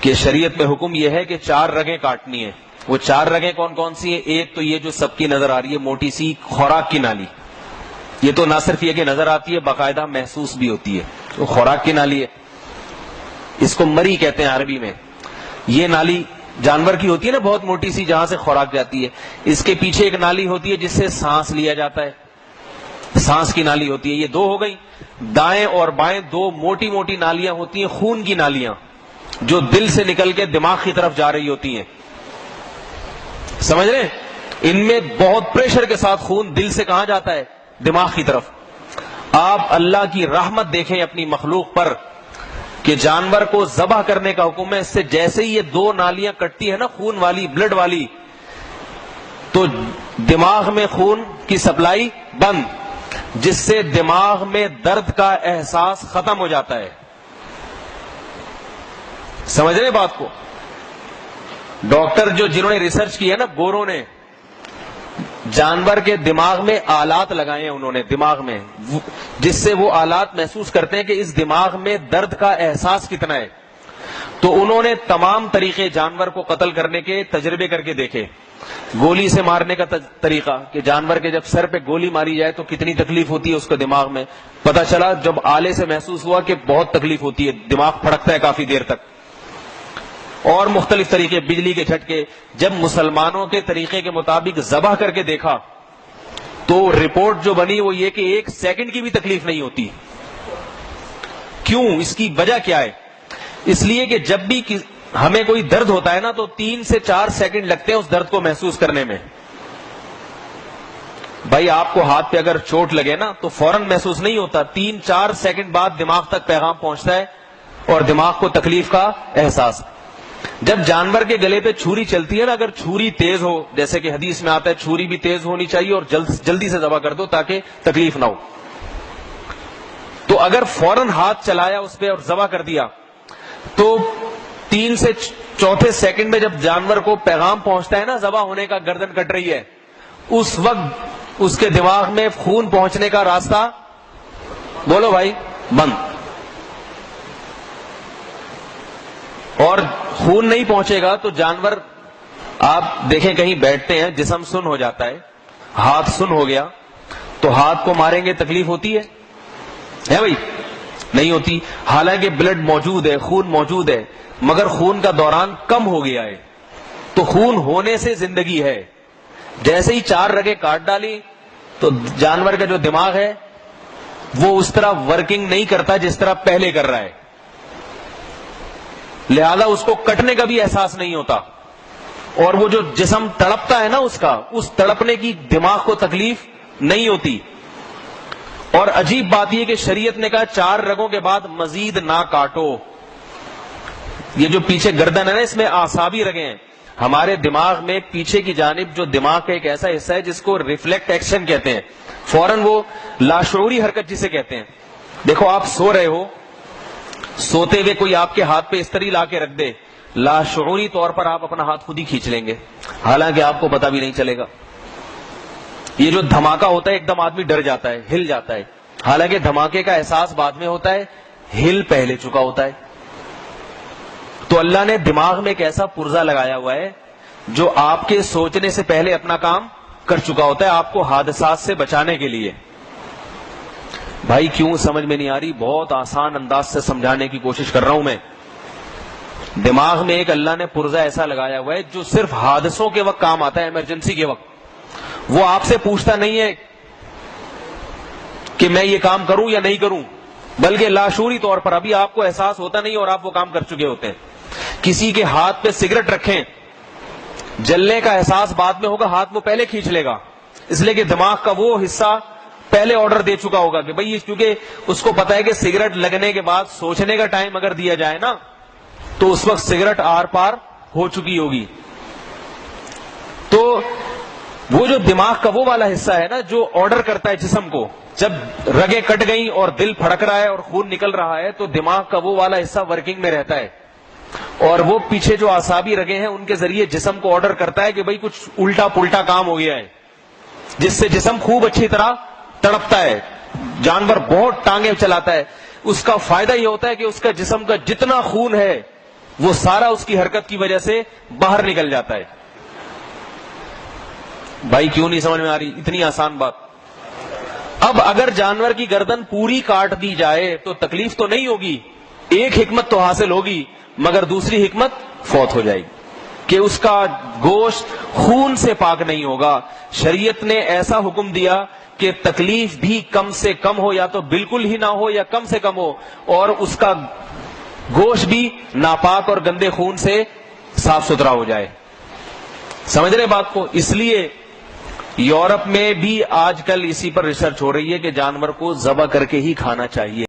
کہ شریعت میں حکم یہ ہے کہ 4 رگیں کاٹنی ہیں. وہ 4 رگیں کون کون سی ہیں؟ ایک تو یہ جو سب کی نظر آ رہی ہے موٹی سی خوراک کی نالی. یہ تو نہ صرف یہ کہ نظر آتی ہے باقاعدہ محسوس بھی ہوتی ہے. وہ خوراک کی نالی ہے, اس کو مری کہتے ہیں عربی میں. یہ نالی جانور کی ہوتی ہے نا, بہت موٹی سی, جہاں سے خوراک جاتی ہے. اس کے پیچھے ایک نالی ہوتی ہے جس سے سانس لیا جاتا ہے, سانس کی نالی ہوتی ہے. یہ 2 ہو گئی. دائیں اور بائیں 2 موٹی موٹی نالیاں ہوتی ہیں, خون کی نالیاں, جو دل سے نکل کے دماغ کی طرف جا رہی ہوتی ہیں. سمجھ رہے ہیں؟ ان میں بہت پریشر کے ساتھ خون دل سے کہاں جاتا ہے؟ دماغ کی طرف. آپ اللہ کی رحمت دیکھیں اپنی مخلوق پر کہ جانور کو ذبح کرنے کا حکم ہے. اس سے جیسے ہی یہ 2 نالیاں کٹتی ہے نا, خون والی, بلڈ والی, تو دماغ میں خون کی سپلائی بند, جس سے دماغ میں درد کا احساس ختم ہو جاتا ہے. سمجھ رہے بات کو؟ ڈاکٹر جنہوں نے ریسرچ کی ہے نا, گوروں نے, جانور کے دماغ میں آلات لگائے ہیں انہوں نے دماغ میں, جس سے وہ آلات محسوس کرتے ہیں کہ اس دماغ میں درد کا احساس کتنا ہے. تو انہوں نے تمام طریقے جانور کو قتل کرنے کے تجربے کر کے دیکھے. گولی سے مارنے کا طریقہ کہ جانور کے جب سر پہ گولی ماری جائے تو کتنی تکلیف ہوتی ہے اس کو دماغ میں. پتہ چلا جب آلے سے محسوس ہوا کہ بہت تکلیف ہوتی ہے, دماغ پھڑکتا ہے کافی دیر تک. اور مختلف طریقے, بجلی کے جھٹکے. جب مسلمانوں کے طریقے کے مطابق ذبح کر کے دیکھا تو رپورٹ جو بنی وہ یہ کہ 1 سیکنڈ کی بھی تکلیف نہیں ہوتی. کیوں؟ اس کی وجہ کیا ہے؟ اس لیے کہ جب بھی ہمیں کوئی درد ہوتا ہے نا تو 3 سے 4 سیکنڈ لگتے ہیں اس درد کو محسوس کرنے میں. بھائی آپ کو ہاتھ پہ اگر چوٹ لگے نا تو فوراً محسوس نہیں ہوتا, 3-4 سیکنڈ بعد دماغ تک پیغام پہنچتا ہے اور دماغ کو تکلیف کا احساس. جب جانور کے گلے پہ چھری چلتی ہے نا, اگر چھری تیز ہو, جیسے کہ حدیث میں آتا ہے چھری بھی تیز ہونی چاہیے اور جلدی سے ذبح کر دو تاکہ تکلیف نہ ہو, تو اگر فوراً ہاتھ چلایا اس پہ اور ذبح کر دیا تو 3 سے 4 سیکنڈ میں جب جانور کو پیغام پہنچتا ہے نا ذبح ہونے کا, گردن کٹ رہی ہے, اس وقت اس کے دماغ میں خون پہنچنے کا راستہ, بولو بھائی, بند. اور خون نہیں پہنچے گا تو جانور, آپ دیکھیں کہیں بیٹھتے ہیں, جسم سن ہو جاتا ہے, ہاتھ سن ہو گیا تو ہاتھ کو ماریں گے تکلیف ہوتی ہے بھائی؟ نہیں ہوتی. حالانکہ بلڈ موجود ہے, خون موجود ہے, مگر خون کا دوران کم ہو گیا ہے. تو خون ہونے سے زندگی ہے. جیسے ہی 4 رگیں کاٹ ڈالی تو جانور کا جو دماغ ہے وہ اس طرح ورکنگ نہیں کرتا جس طرح پہلے کر رہا ہے, لہذا اس کو کٹنے کا بھی احساس نہیں ہوتا. اور وہ جو جسم تڑپتا ہے نا اس تڑپنے کی دماغ کو تکلیف نہیں ہوتی. اور عجیب بات یہ کہ شریعت نے کہا 4 رگوں کے بعد مزید نہ کاٹو. یہ جو پیچھے گردن ہے نا, اس میں اعصابی رگیں ہیں. ہمارے دماغ میں پیچھے کی جانب جو دماغ کا ایک ایسا حصہ ہے جس کو ریفلیکٹ ایکشن کہتے ہیں, فوراً وہ لاشعوری حرکت جسے کہتے ہیں. دیکھو آپ سو رہے ہو, سوتے ہوئے کوئی آپ کے ہاتھ پہ استری لا کے رکھ دے, لاشعوری طور پر آپ اپنا ہاتھ خود ہی کھینچ لیں گے, حالانکہ آپ کو پتا بھی نہیں چلے گا. یہ جو دھماکہ ہوتا ہے ایک دم آدمی ڈر جاتا ہے, ہل جاتا ہے, حالانکہ دھماکے کا احساس بعد میں ہوتا ہے, ہل پہلے چکا ہوتا ہے. تو اللہ نے دماغ میں ایک ایسا پرزہ لگایا ہوا ہے جو آپ کے سوچنے سے پہلے اپنا کام کر چکا ہوتا ہے, آپ کو حادثات سے بچانے کے لیے. بھائی کیوں سمجھ میں نہیں آ رہی؟ بہت آسان انداز سے سمجھانے کی کوشش کر رہا ہوں میں. دماغ میں ایک اللہ نے پرزہ ایسا لگایا ہوا ہے جو صرف حادثوں کے وقت کام آتا ہے, ایمرجنسی کے وقت. وہ آپ سے پوچھتا نہیں ہے کہ میں یہ کام کروں یا نہیں کروں, بلکہ لاشعوری طور پر ابھی آپ کو احساس ہوتا نہیں اور آپ وہ کام کر چکے ہوتے ہیں. کسی کے ہاتھ پہ سگریٹ رکھیں, جلنے کا احساس بعد میں ہوگا, ہاتھ وہ پہلے کھینچ لے گا, اس لیے کہ دماغ کا وہ حصہ پہلے آرڈر دے چکا ہوگا کہ بھئی, کیونکہ اس کو پتا ہے کہ سگریٹ لگنے کے بعد سوچنے کا ٹائم اگر دیا جائے نا تو اس وقت سگریٹ آر پار ہو چکی ہوگی. تو وہ جو دماغ کا وہ والا حصہ ہے نا جو آرڈر کرتا ہے جسم کو, جب رگیں کٹ گئیں اور دل پھڑک رہا ہے اور خون نکل رہا ہے تو دماغ کا وہ والا حصہ ورکنگ میں رہتا ہے, اور وہ پیچھے جو اعصابی رگیں ہیں ان کے ذریعے جسم کو آرڈر کرتا ہے کہ بھئی کچھ الٹا پلٹا کام ہو گیا ہے, جس سے جسم خوب اچھی طرح تڑپتا ہے. جانور بہت ٹانگیں چلاتا ہے, اس کا فائدہ یہ ہوتا ہے کہ اس کا جسم کا جتنا خون ہے وہ سارا اس کی حرکت کی وجہ سے باہر نکل جاتا ہے. بھائی کیوں نہیں سمجھ میں آ رہی؟ اتنی آسان بات. اب اگر جانور کی گردن پوری کاٹ دی جائے تو تکلیف تو نہیں ہوگی، ایک حکمت تو حاصل ہوگی، مگر دوسری حکمت فوت ہو جائے گی کہ اس کا گوشت خون سے پاک نہیں ہوگا. شریعت نے ایسا حکم دیا کہ تکلیف بھی کم سے کم ہو، یا تو بالکل ہی نہ ہو یا کم سے کم ہو، اور اس کا گوشت بھی ناپاک اور گندے خون سے صاف ستھرا ہو جائے. سمجھ رہے بات کو؟ اس لیے یورپ میں بھی آج کل اسی پر ریسرچ ہو رہی ہے کہ جانور کو ذبح کر کے ہی کھانا چاہیے.